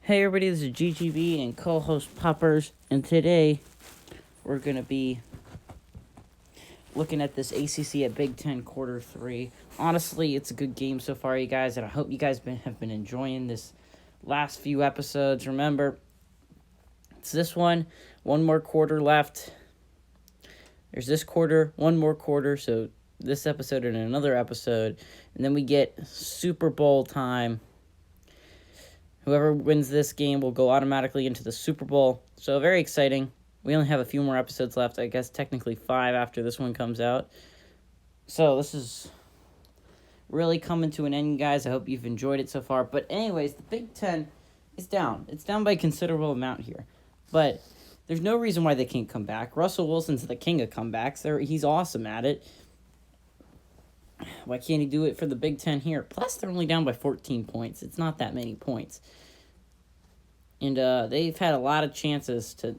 Hey everybody, this is GGB and co-host Poppers, and today we're going to be looking at this ACC at B10 Quarter 3. Honestly, it's a good game so far, you guys, and I hope you guys have been enjoying this last few episodes. Remember, it's this one more quarter left. There's this quarter, one more quarter, so this episode and another episode, and then we get Super Bowl time. Whoever wins this game will go automatically into the Super Bowl. So very exciting. We only have a few more episodes left. I guess technically 5 after this one comes out. So this is really coming to an end, guys. I hope you've enjoyed it so far. But anyways, the Big Ten is down. It's down by a considerable amount here. But there's no reason why they can't come back. Russell Wilson's the king of comebacks. He's awesome at it. Why can't he do it for the Big Ten here? Plus, they're only down by 14 points. It's not that many points. And they've had a lot of chances to,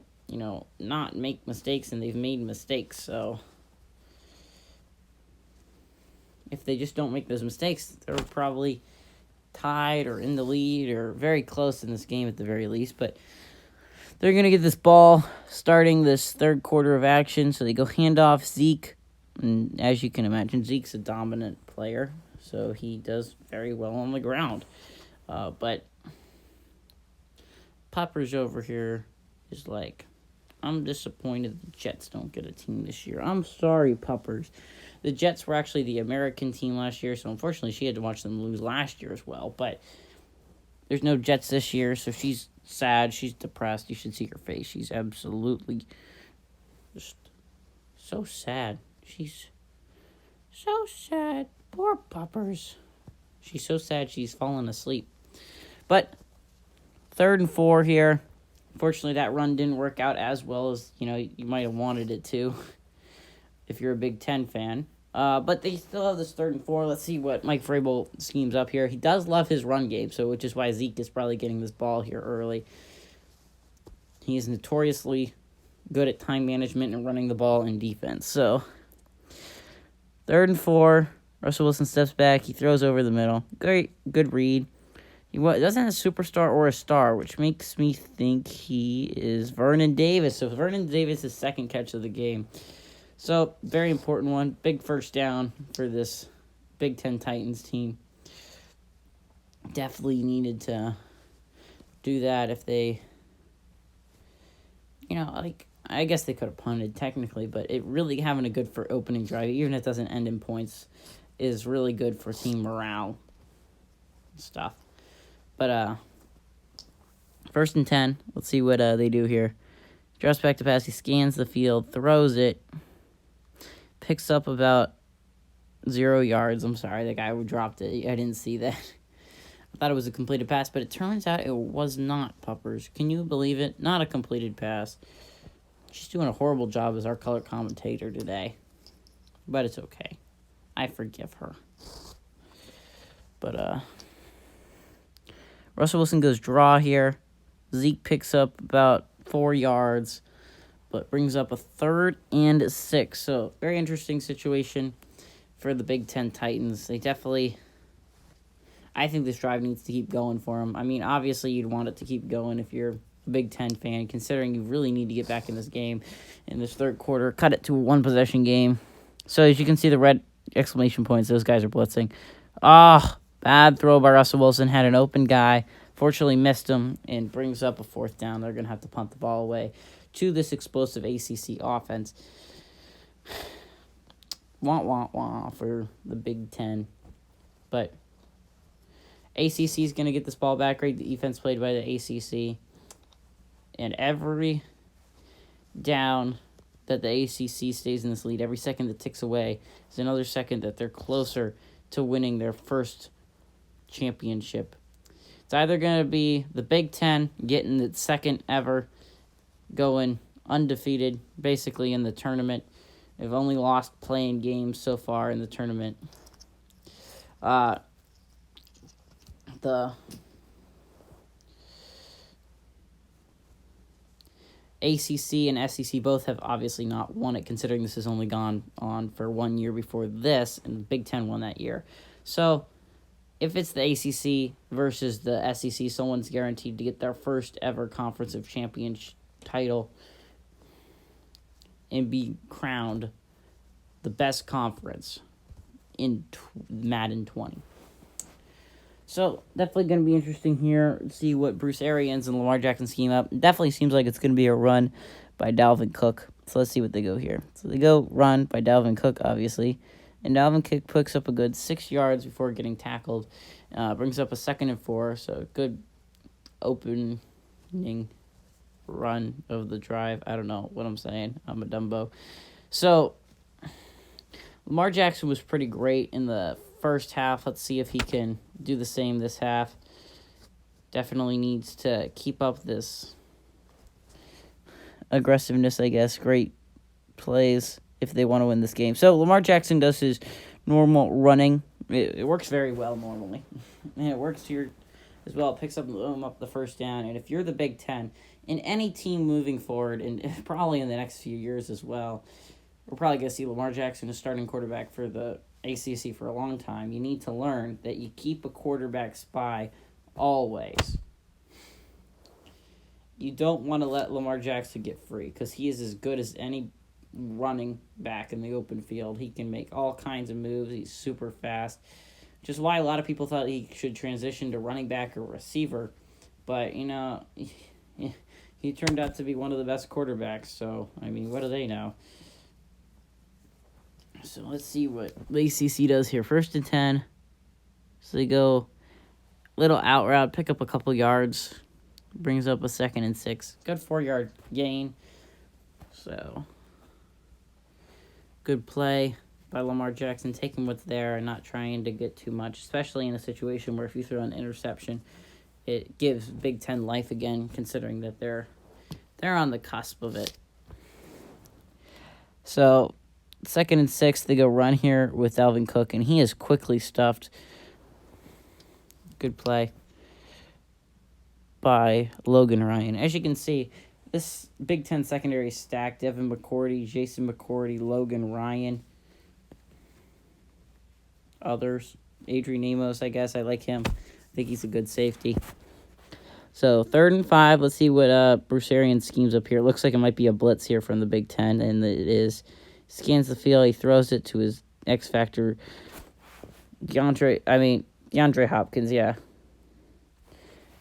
not make mistakes, and they've made mistakes. So if they just don't make those mistakes, they're probably tied or in the lead or very close in this game at the very least. But they're going to get this ball starting this third quarter of action. So they go handoff Zeke. And as you can imagine, Zeke's a dominant player, so he does very well on the ground. But Poppers over here is like, I'm disappointed the Jets don't get a team this year. I'm sorry, Poppers. The Jets were actually the American team last year, so unfortunately she had to watch them lose last year as well. But there's no Jets this year, so she's sad. She's depressed. You should see her face. She's absolutely just so sad. She's so sad. Poor Poppers. She's so sad she's fallen asleep. But 3rd and 4 here. Unfortunately, that run didn't work out as well as, you might have wanted it to if you're a Big Ten fan. But they still have this 3rd and 4. Let's see what Mike Vrabel schemes up here. He does love his run game, so which is why Zeke is probably getting this ball here early. He is notoriously good at time management and running the ball in defense. So 3rd and 4. Russell Wilson steps back. He throws over the middle. Great, good read. He doesn't have a superstar or a star, which makes me think he is Vernon Davis. So Vernon Davis is second catch of the game. So very important one. Big first down for this Big Ten Titans team. Definitely needed to do that if they, I guess they could have punted technically, but it really having a good for opening drive, even if it doesn't end in points, is really good for team morale and stuff. But 1st and 10, let's see what they do here. Drops back to pass, he scans the field, throws it, picks up about 0 yards. I'm sorry, the guy who dropped it, I didn't see that. I thought it was a completed pass, but it turns out it was not, Puppers. Can you believe it? Not a completed pass. She's doing a horrible job as our color commentator today. But it's okay. I forgive her. But, Russell Wilson goes draw here. Zeke picks up about 4 yards, but brings up a 3rd and 6. So, very interesting situation for the Big Ten Titans. They definitely, I think this drive needs to keep going for them. I mean, obviously, you'd want it to keep going if you're Big Ten fan, considering you really need to get back in this game in this 3rd quarter. Cut it to a 1-possession game. So as you can see, the red exclamation points, those guys are blitzing. Bad throw by Russell Wilson. Had an open guy. Fortunately missed him and brings up a 4th down. They're going to have to punt the ball away to this explosive ACC offense. Wah, wah, wah for the Big Ten. But ACC is going to get this ball back. Great defense played by the ACC. And every down that the ACC stays in this lead, every second that ticks away is another second that they're closer to winning their first championship. It's either going to be the Big Ten getting its second ever going undefeated, basically, in the tournament. They've only lost playing games so far in the tournament. The ACC and SEC both have obviously not won it, considering this has only gone on for 1 year before this, and the Big Ten won that year. So if it's the ACC versus the SEC, someone's guaranteed to get their first ever Conference of Champions title and be crowned the best conference in Madden 20. So, definitely going to be interesting here. See what Bruce Arians and Lamar Jackson scheme up. Definitely seems like it's going to be a run by Dalvin Cook. So, let's see what they go here. So, they go run by Dalvin Cook, obviously. And Dalvin Cook picks up a good 6 yards before getting tackled. Brings up a 2nd and 4. So, good opening run of the drive. I don't know what I'm saying. I'm a Dumbo. So, Lamar Jackson was pretty great in the first half. Let's see if he can do the same this half. Definitely needs to keep up this aggressiveness, I guess. Great plays if they want to win this game. So Lamar Jackson does his normal running. It works very well normally. And it works here as well. It picks up the first down. And if you're the Big Ten, in any team moving forward, and probably in the next few years as well, we're probably going to see Lamar Jackson as starting quarterback for the ACC for a long time. You need to learn that you keep a quarterback spy always. You don't want to let Lamar Jackson get free because he is as good as any running back in the open field. He can make all kinds of moves. He's super fast, which is why a lot of people thought he should transition to running back or receiver. But, he turned out to be one of the best quarterbacks. So, what do they know? So let's see what the ACC does here. 1st and 10. So they go little out route, pick up a couple yards. Brings up a 2nd and 6. Good 4-yard gain. So good play by Lamar Jackson, taking what's there and not trying to get too much, especially in a situation where if you throw an interception, it gives Big Ten life again, considering that they're on the cusp of it. So 2nd and 6, they go run here with Dalvin Cook, and he is quickly stuffed. Good play by Logan Ryan. As you can see, this Big Ten secondary is stacked. Devin McCourty, Jason McCourty, Logan Ryan, others. Adrian Amos, I guess. I like him. I think he's a good safety. So 3rd and 5. Let's see what Bruce Arians schemes up here. It looks like it might be a blitz here from the Big Ten, and it is. Scans the field. He throws it to his X Factor, DeAndre Hopkins, yeah.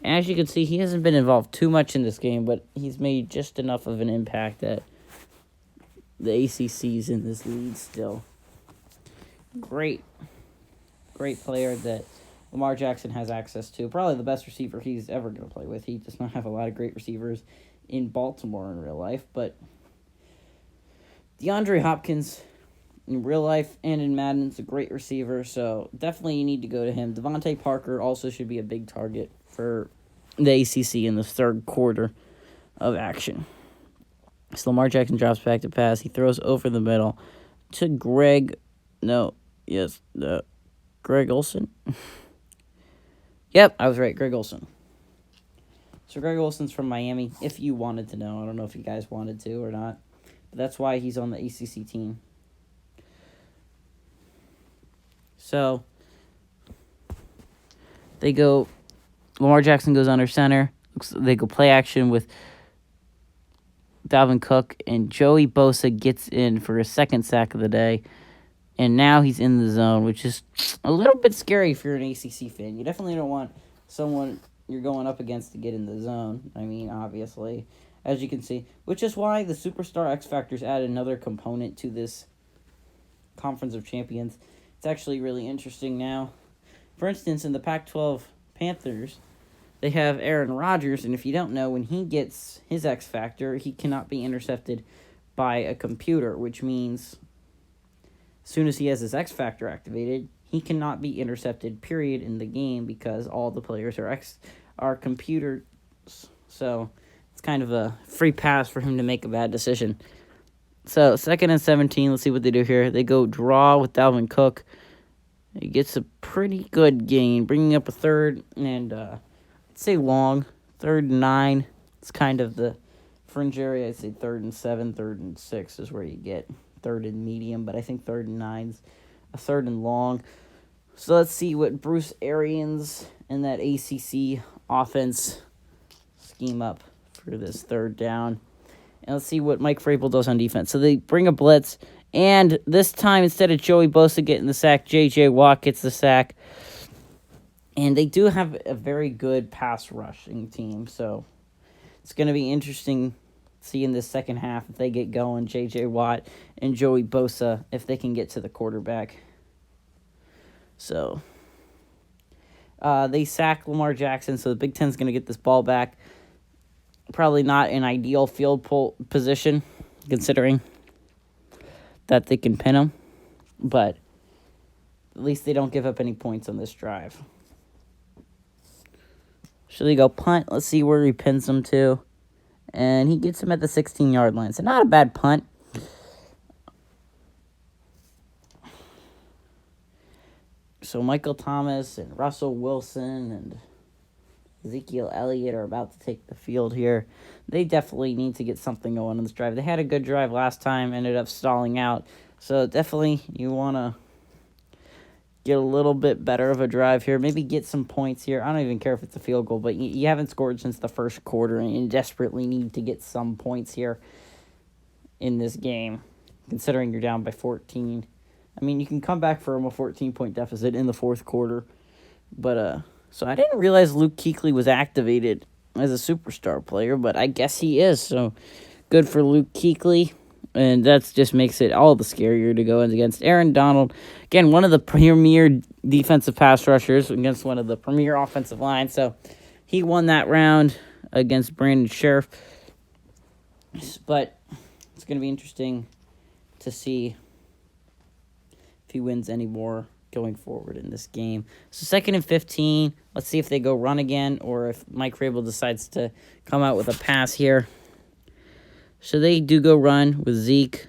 And as you can see, he hasn't been involved too much in this game, but he's made just enough of an impact that the ACC's in this lead still. Great player that Lamar Jackson has access to. Probably the best receiver he's ever going to play with. He does not have a lot of great receivers in Baltimore in real life, but DeAndre Hopkins, in real life and in Madden, is a great receiver, so definitely you need to go to him. Devontae Parker also should be a big target for the ACC in the 3rd quarter of action. So Lamar Jackson drops back to pass. He throws over the middle to Greg Olsen. Yep, I was right, Greg Olsen. So Greg Olsen's from Miami, if you wanted to know. I don't know if you guys wanted to or not. But that's why he's on the ACC team. So Lamar Jackson goes under center. They go play action with Dalvin Cook, and Joey Bosa gets in for his 2nd sack of the day. And now he's in the zone, which is a little bit scary if you're an ACC fan. You definitely don't want someone you're going up against to get in the zone. Obviously, as you can see. Which is why the Superstar X Factors add another component to this Conference of Champions. It's actually really interesting now. For instance, in the Pac-12 Panthers, they have Aaron Rodgers, and if you don't know, when he gets his X Factor, he cannot be intercepted by a computer, which means as soon as he has his X Factor activated, he cannot be intercepted, period, in the game because all the players are computers. So it's kind of a free pass for him to make a bad decision. So 2nd and 17, let's see what they do here. They go draw with Dalvin Cook. He gets a pretty good gain, bringing up a 3rd and, I'd say long, 3rd and 9. It's kind of the fringe area. I'd say 3rd and 7, 3rd and 6 is where you get 3rd and medium, but I think 3rd and 9's a 3rd and long. So let's see what Bruce Arians and that ACC offense scheme up for this third down. And let's see what Mike Vrabel does on defense. So they bring a blitz, and this time, instead of Joey Bosa getting the sack, J.J. Watt gets the sack. And they do have a very good pass rushing team, so it's going to be interesting seeing this second half if they get going, J.J. Watt and Joey Bosa, if they can get to the quarterback. So they sack Lamar Jackson, so the Big Ten's going to get this ball back. Probably not an ideal field position, considering that they can pin him. But at least they don't give up any points on this drive. So they go punt. Let's see where he pins him to. And he gets him at the 16-yard line. So not a bad punt. So Michael Thomas and Russell Wilson and Ezekiel Elliott are about to take the field here. They definitely need to get something going on this drive. They had a good drive last time, ended up stalling out. So definitely you want to get a little bit better of a drive here. Maybe get some points here. I don't even care if it's a field goal, but you haven't scored since the first quarter, and you desperately need to get some points here in this game, considering you're down by 14. I mean, you can come back from a 14-point deficit in the fourth quarter. But, so I didn't realize Luke Kuechly was activated as a superstar player, but I guess he is. So good for Luke Kuechly. And that just makes it all the scarier to go against Aaron Donald. Again, one of the premier defensive pass rushers against one of the premier offensive lines. So he won that round against Brandon Sheriff. But it's going to be interesting to see if he wins any more going forward in this game. So 2nd and 15. Let's see if they go run again or if Mike Vrabel decides to come out with a pass here. So they do go run with Zeke.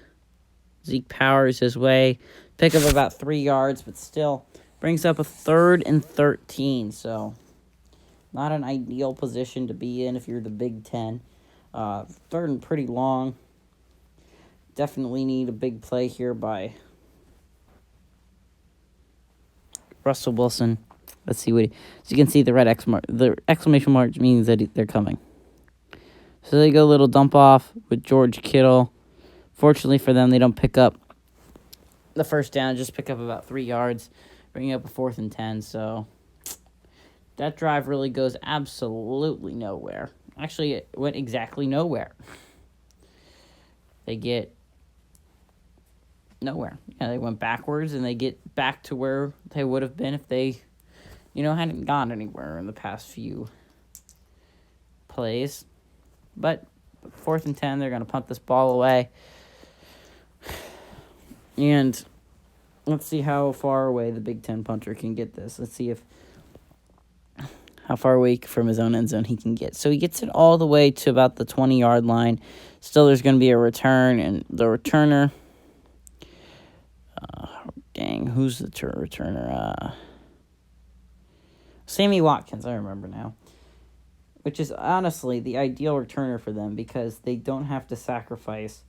Zeke powers his way. Pick up about 3 yards, but still brings up a 3rd and 13. So not an ideal position to be in if you're the Big Ten. 3rd and pretty long. Definitely need a big play here by Russell Wilson. Let's see what so you can see the red the exclamation mark means that they're coming. So they go a little dump off with George Kittle. Fortunately for them, they don't pick up the first down, just pick up about 3 yards, bringing up a 4th and 10. So that drive really goes absolutely nowhere. Actually, it went exactly nowhere. They get nowhere. Yeah, they went backwards, and they get back to where they would have been if they, hadn't gone anywhere in the past few plays. But 4th and 10, they're going to punt this ball away. And let's see how far away the Big Ten punter can get this. Let's see how far away from his own end zone he can get. So he gets it all the way to about the 20-yard line. Still, there's going to be a return, and the returner... who's the returner? Sammy Watkins, I remember now. Which is honestly the ideal returner for them because they don't have to sacrifice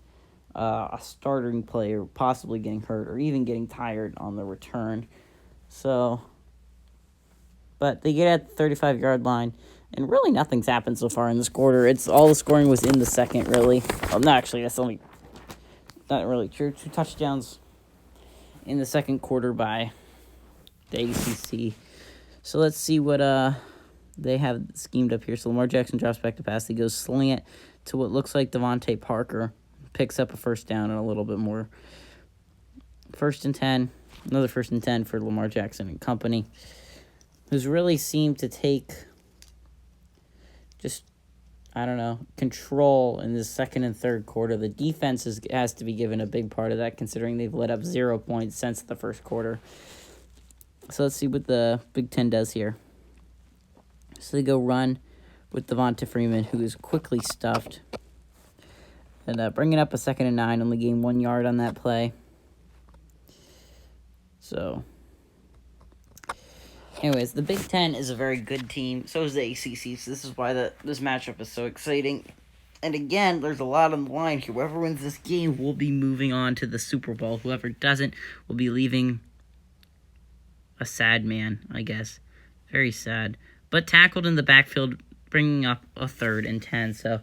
a starting player possibly getting hurt or even getting tired on the return. So, but they get at the 35-yard line, and really nothing's happened so far in this quarter. It's all the scoring was in the second, really. Well, no, actually, that's only not really true. 2 touchdowns in the second quarter by the ACC. So let's see what they have schemed up here. So Lamar Jackson drops back to pass. He goes slant to what looks like Devontae Parker. Picks up a first down and a little bit more. 1st and 10. Another 1st and 10 for Lamar Jackson and company. Who's really seemed to take just, control in the second and third quarter. The defense has to be given a big part of that considering they've let up 0 points since the first quarter. So let's see what the Big Ten does here. So they go run with Devonta Freeman, who is quickly stuffed. And bringing up a 2nd and 9, only gain 1 yard on that play. So, anyways, the Big Ten is a very good team. So is the ACC. So this is why this matchup is so exciting. And again, there's a lot on the line. Whoever wins this game will be moving on to the Super Bowl. Whoever doesn't will be leaving a sad man, I guess. Very sad. But tackled in the backfield, bringing up a 3rd and 10. So,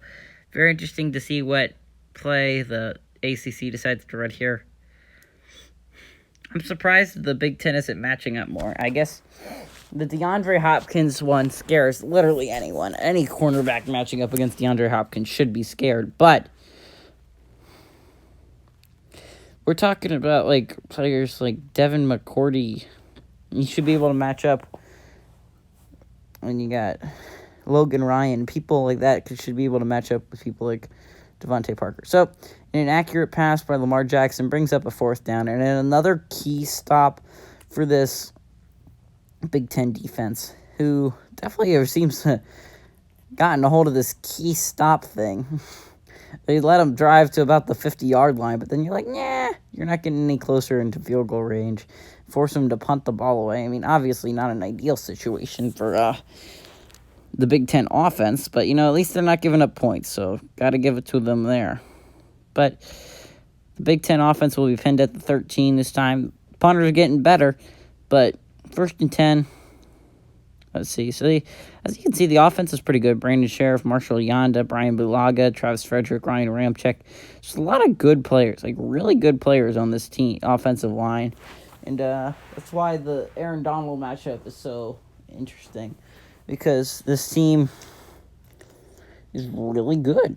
very interesting to see what play the ACC decides to run here. I'm surprised the Big Ten isn't matching up more. I guess the DeAndre Hopkins one scares literally anyone. Any cornerback matching up against DeAndre Hopkins should be scared. But we're talking about, like, players like Devin McCourty. You should be able to match up. And you got Logan Ryan. People like that should be able to match up with people like Devontae Parker. So, an accurate pass by Lamar Jackson brings up a 4th down. And then another key stop for this Big Ten defense, who definitely seems to have gotten a hold of this key stop thing. They let them drive to about the 50-yard line, but then you're like, nah, you're not getting any closer into field goal range. Force them to punt the ball away. I mean, obviously not an ideal situation for the Big Ten offense, but, at least they're not giving up points, so got to give it to them there. But the Big Ten offense will be pinned at the 13 this time. Punters are getting better, but 1st and 10. Let's see. So, as you can see, the offense is pretty good. Brandon Sheriff, Marshall Yanda, Brian Bulaga, Travis Frederick, Ryan Ramczyk. There's a lot of good players, like really good players on this team, offensive line. And that's why the Aaron Donald matchup is so interesting, because this team is really good.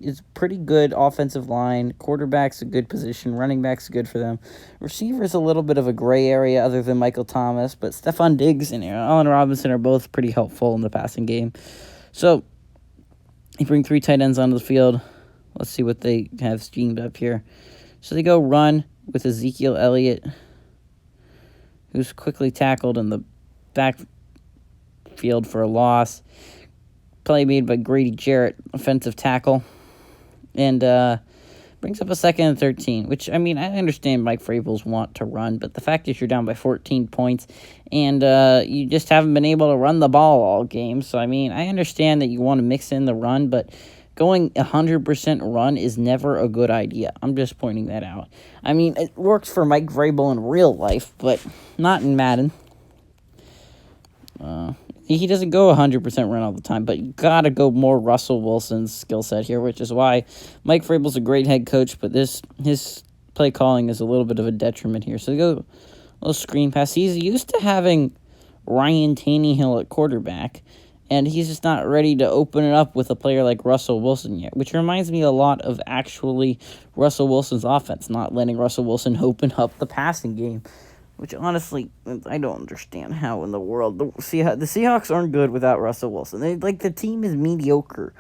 It's pretty good offensive line. Quarterback's a good position. Running back's good for them. Receiver's a little bit of a gray area other than Michael Thomas, but Stephon Diggs and Allen Robinson are both pretty helpful in the passing game. So, you bring 3 tight ends onto the field. Let's see what they have schemed up here. So they go run with Ezekiel Elliott, who's quickly tackled in the backfield for a loss. Play made by Grady Jarrett, offensive tackle. And brings up a 2nd and 13, which, I understand Mike Vrabel's want to run, but the fact is you're down by 14 points, and you just haven't been able to run the ball all game. So, I understand that you want to mix in the run, but going 100% run is never a good idea. I'm just pointing that out. It works for Mike Vrabel in real life, but not in Madden. He doesn't go 100% run all the time, but you got to go more Russell Wilson's skill set here, which is why Mike Vrabel's a great head coach, but his play calling is a little bit of a detriment here. So they go a little screen pass. He's used to having Ryan Tannehill at quarterback, and he's just not ready to open it up with a player like Russell Wilson yet, which reminds me a lot of actually Russell Wilson's offense, not letting Russell Wilson open up the passing game. Which, honestly, I don't understand how in the world. The Seahawks aren't good without Russell Wilson. The team is mediocre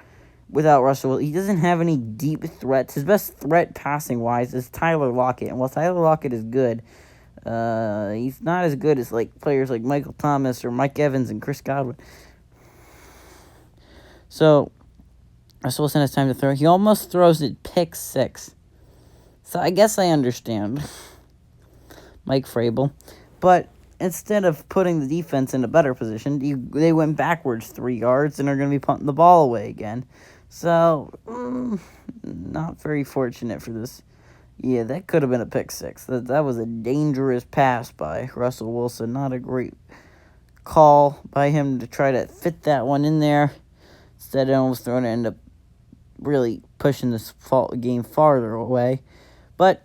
without Russell Wilson. He doesn't have any deep threats. His best threat passing-wise is Tyler Lockett. And while Tyler Lockett is good, he's not as good as players like Michael Thomas or Mike Evans and Chris Godwin. So, Russell Wilson has time to throw. He almost throws it pick 6. So, I guess I understand Mike Vrabel, but instead of putting the defense in a better position, they went backwards 3 yards and are going to be punting the ball away again. So, not very fortunate for this. Yeah, that could have been a pick 6. That was a dangerous pass by Russell Wilson. Not a great call by him to try to fit that one in there. Instead, almost throwing it, end up really pushing this game farther away. But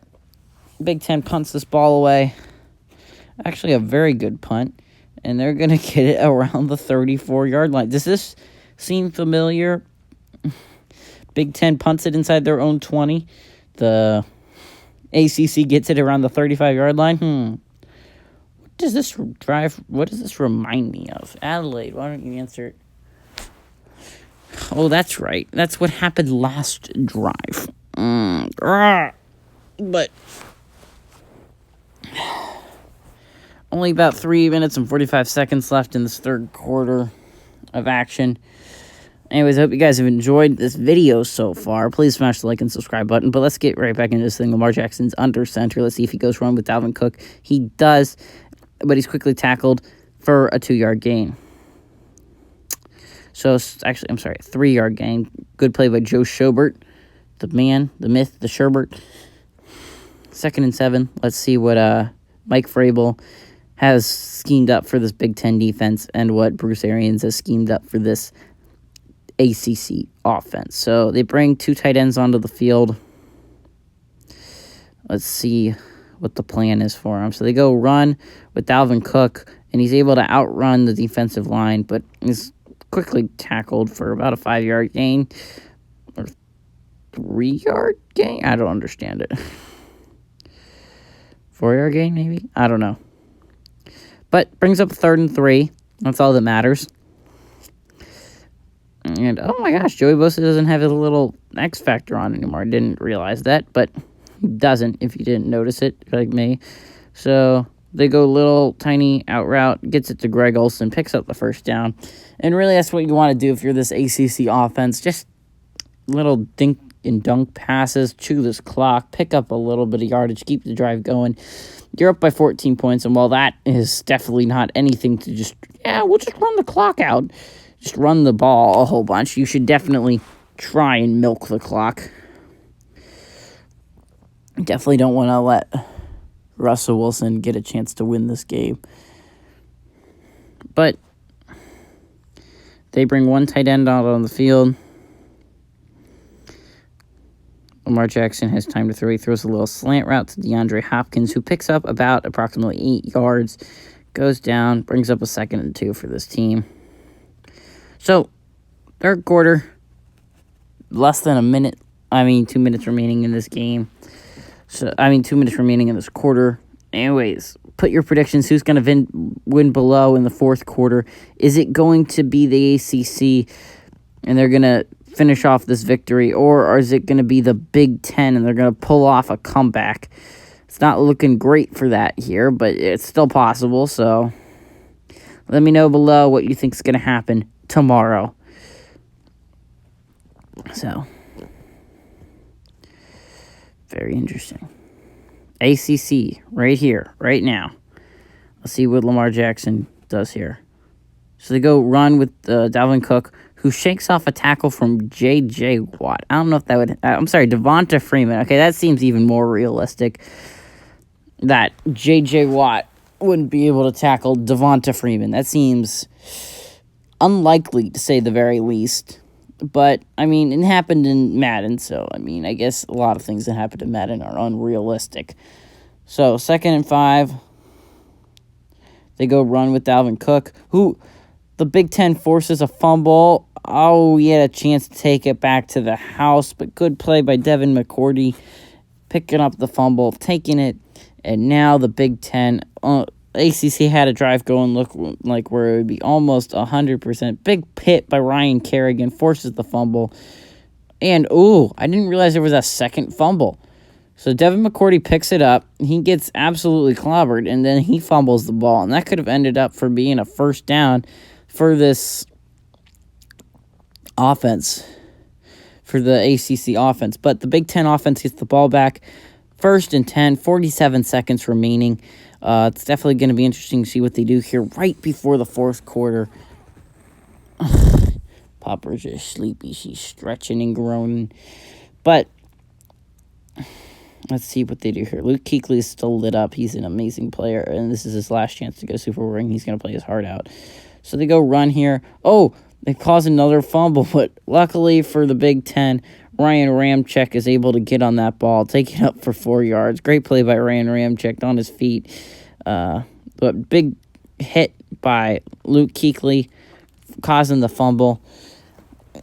Big Ten punts this ball away. Actually, a very good punt. And they're going to get it around the 34-yard line. Does this seem familiar? Big Ten punts it inside their own 20. The ACC gets it around the 35-yard line. What does this remind me of? Adelaide, why don't you answer it? Oh, that's right. That's what happened last drive. But only about 3 minutes and 45 seconds left in this third quarter of action. Anyways, I hope you guys have enjoyed this video so far. Please smash the like and subscribe button. But let's get right back into this thing. Lamar Jackson's under center. Let's see if he goes run with Dalvin Cook. He does, but he's quickly tackled for a 2-yard gain. So, actually, I'm sorry, 3-yard gain. Good play by Joe Schobert, the man, the myth, the Sherbert. 2nd and 7. Let's see what Mike Vrabel has schemed up for this Big Ten defense and what Bruce Arians has schemed up for this ACC offense. So they bring 2 tight ends onto the field. Let's see what the plan is for him. So they go run with Dalvin Cook, and he's able to outrun the defensive line, but is quickly tackled for about a 5-yard gain or 3-yard gain. I don't understand it. 4-yard gain, maybe? I don't know. But brings up 3rd and 3. That's all that matters. And, oh my gosh, Joey Bosa doesn't have his little X Factor on anymore. I didn't realize that, but he doesn't if you didn't notice it, like me. So they go little tiny out route, gets it to Greg Olsen, picks up the first down. And really, that's what you want to do if you're this ACC offense. Just little dink and dunk passes, chew this clock, pick up a little bit of yardage, keep the drive going. You're up by 14 points, and while that is definitely not anything to just, we'll just run the clock out, just run the ball a whole bunch, you should definitely try and milk the clock. Definitely don't want to let Russell Wilson get a chance to win this game. But they bring 1 tight end out on the field. Lamar Jackson has time to throw. He throws a little slant route to DeAndre Hopkins, who picks up about approximately 8 yards, goes down, brings up a 2nd and 2 for this team. So, 3rd quarter, less than 2 minutes remaining in this game. 2 minutes remaining in this quarter. Anyways, put your predictions. Who's going to win below in the 4th quarter? Is it going to be the ACC, and they're going to finish off this victory, or is it going to be the Big Ten, and they're going to pull off a comeback? It's not looking great for that here, but it's still possible, so let me know below what you think is going to happen tomorrow. So, very interesting. ACC, right here, right now. Let's see what Lamar Jackson does here. So they go run with Dalvin Cook, who shakes off a tackle from J.J. Watt. I don't know if that would... Devonta Freeman. Okay, that seems even more realistic. That J.J. Watt wouldn't be able to tackle Devonta Freeman. That seems unlikely, to say the very least. But, it happened in Madden, so, I guess a lot of things that happened in Madden are unrealistic. So, 2nd and 5. They go run with Dalvin Cook, who the Big Ten forces a fumble. Oh, he had a chance to take it back to the house, but good play by Devin McCourty, picking up the fumble, taking it, and now the Big Ten, ACC had a drive going, look like where it would be almost 100%. Big hit by Ryan Kerrigan, forces the fumble, and, I didn't realize there was a 2nd fumble. So Devin McCourty picks it up, he gets absolutely clobbered, and then he fumbles the ball, and that could have ended up for being a 1st down for this offense, for the ACC offense. But the Big Ten offense gets the ball back. 1st and 10, 47 seconds remaining. It's definitely going to be interesting to see what they do here right before the 4th quarter. Popper's just sleepy. She's stretching and groaning. But let's see what they do here. Luke Kuechly is still lit up. He's an amazing player, and this is his last chance to go Super Bowl ring. He's going to play his heart out. So they go run here. They cause another fumble, but luckily for the Big Ten, Ryan Ramczyk is able to get on that ball, take it up for 4 yards. Great play by Ryan Ramczyk on his feet. But big hit by Luke Kuechly, causing the fumble.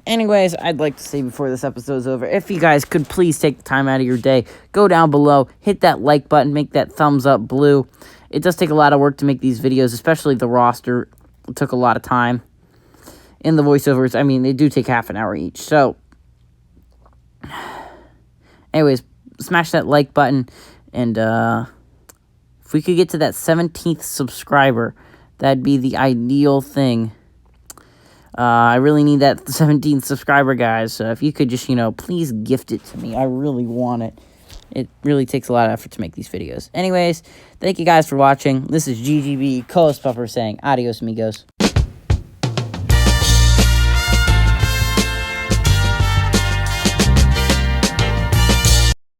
Anyways, I'd like to say before this episode is over, if you guys could please take the time out of your day, go down below, hit that like button, make that thumbs up blue. It does take a lot of work to make these videos, especially the roster. It took a lot of time. And the voiceovers, they do take half an hour each. So, anyways, smash that like button. And if we could get to that 17th subscriber, that'd be the ideal thing. I really need that 17th subscriber, guys. So if you could just, please gift it to me. I really want it. It really takes a lot of effort to make these videos. Anyways, thank you guys for watching. This is GGB, co-host Puffer, saying adios, amigos.